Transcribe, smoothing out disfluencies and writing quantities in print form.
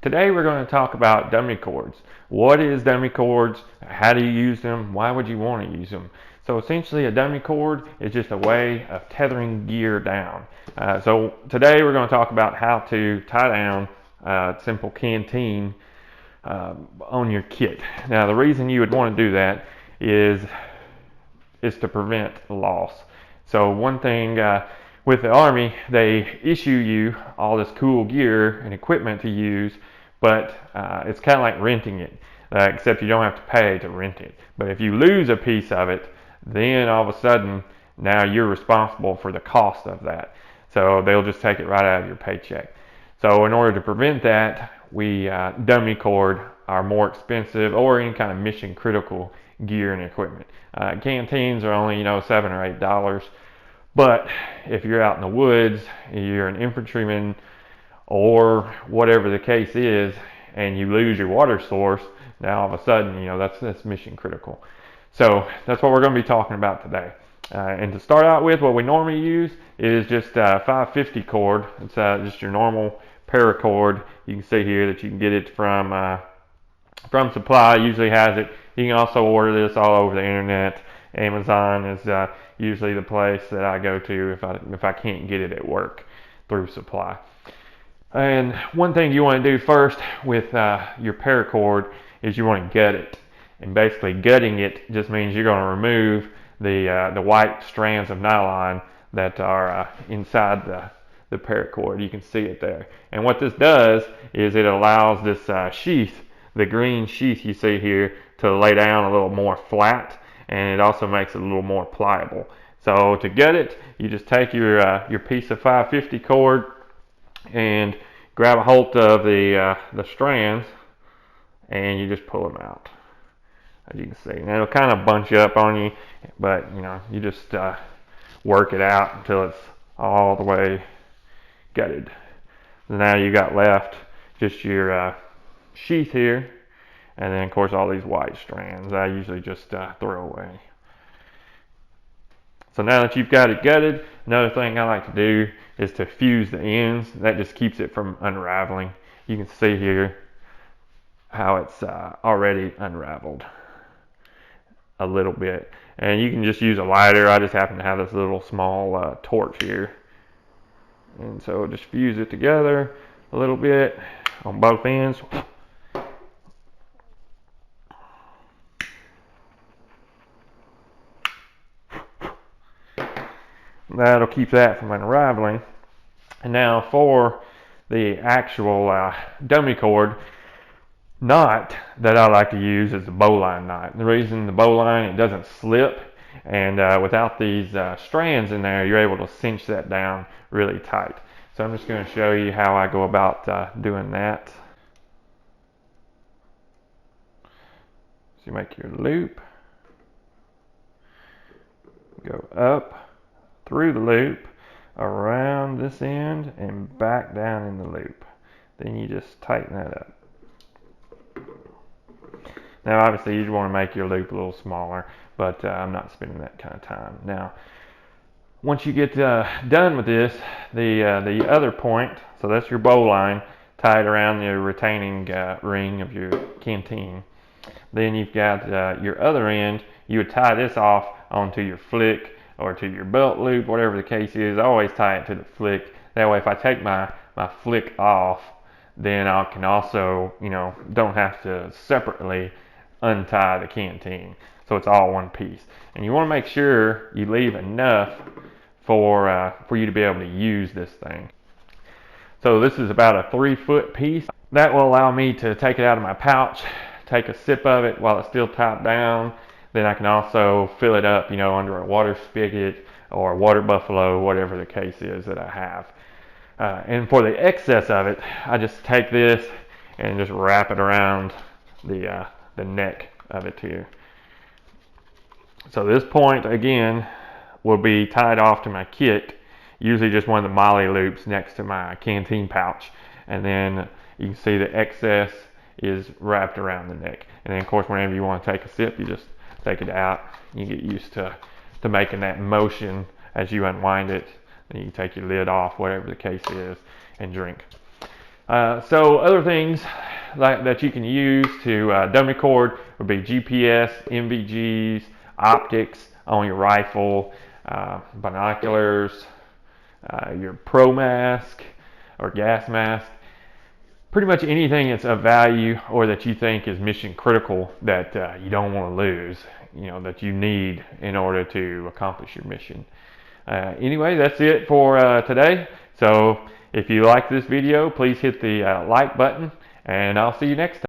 Today we're going to talk about dummy cords. What is dummy cords? How do you use them? Why would you want to use them? So essentially a dummy cord is just a way of tethering gear down. So today we're going to talk about how to tie down a simple canteen on your kit. Now the reason you would want to do that is to prevent loss. So one thing with the Army, they issue you all this cool gear and equipment to use, but it's kind of like renting it, except you don't have to pay to rent it. But if you lose a piece of it, then all of a sudden now you're responsible for the cost of that. So they'll just take it right out of your paycheck. So in order to prevent that, we dummy cord our more expensive or any kind of mission critical gear and equipment. Canteens are only $7 or $8, but if you're out in the woods, you're an infantryman or whatever the case is, and you lose your water source, now all of a sudden that's mission critical. So that's what we're going to be talking about today. And to start out with, what we normally use is just a 550 cord. It's just your normal paracord. You can see here that you can get it from Supply. Usually has it. You can also order this all over the internet. Amazon is usually the place that I go to if I can't get it at work through Supply. And one thing you want to do first with your paracord is you want to gut it. And basically gutting it just means you're going to remove the white strands of nylon that are inside the paracord. You can see it there. And what this does is it allows this sheath, the green sheath you see here, to lay down a little more flat, and it also makes it a little more pliable. So to gut it, you just take your piece of 550 cord and grab a hold of the strands, and you just pull them out. As you can see, and it'll kind of bunch up on you, but you just work it out until it's all the way gutted. So now you got left just your sheath here, and then of course all these white strands I usually just throw away. So now that you've got it gutted, another thing I like to do is to fuse the ends. That just keeps it from unraveling. You can see here how it's already unraveled a little bit, and you can just use a lighter. I just happen to have this little small torch here, and so just fuse it together a little bit on both ends. That'll keep that from unraveling. And now for the actual dummy cord knot that I like to use is the bowline knot. The reason the bowline, it doesn't slip, and without these strands in there, you're able to cinch that down really tight. So I'm just going to show you how I go about doing that. So you make your loop, go up through the loop, around this end, and back down in the loop. Then you just tighten that up. Now obviously you want to make your loop a little smaller, but I'm not spending that kind of time. Now once you get done with this, the other point, so that's your bowline tied around the retaining ring of your canteen. Then you've got your other end. You would tie this off onto your flick or to your belt loop, whatever the case is. I always tie it to the flick. That way if I take my flick off, then I can also, don't have to separately untie the canteen. So it's all one piece. And you want to make sure you leave enough for you to be able to use this thing. So this is about a 3-foot piece. That will allow me to take it out of my pouch, take a sip of it while it's still tied down. Then I can also fill it up, under a water spigot or a water buffalo, whatever the case is that I have. And for the excess of it, I just take this and just wrap it around the neck of it here. So this point, again, will be tied off to my kit, usually just one of the MOLLE loops next to my canteen pouch. And then you can see the excess is wrapped around the neck. And then of course, whenever you want to take a sip, you just take it out. You get used to making that motion as you unwind it. Then you can take your lid off, whatever the case is, and drink. So other things that you can use to dummy record would be GPS, NVGs, optics on your rifle, binoculars, your pro mask or gas mask. Pretty much anything that's of value or that you think is mission critical that you don't want to lose, that you need in order to accomplish your mission. Anyway, that's it for today. So if you like this video, please hit the like button, and I'll see you next time.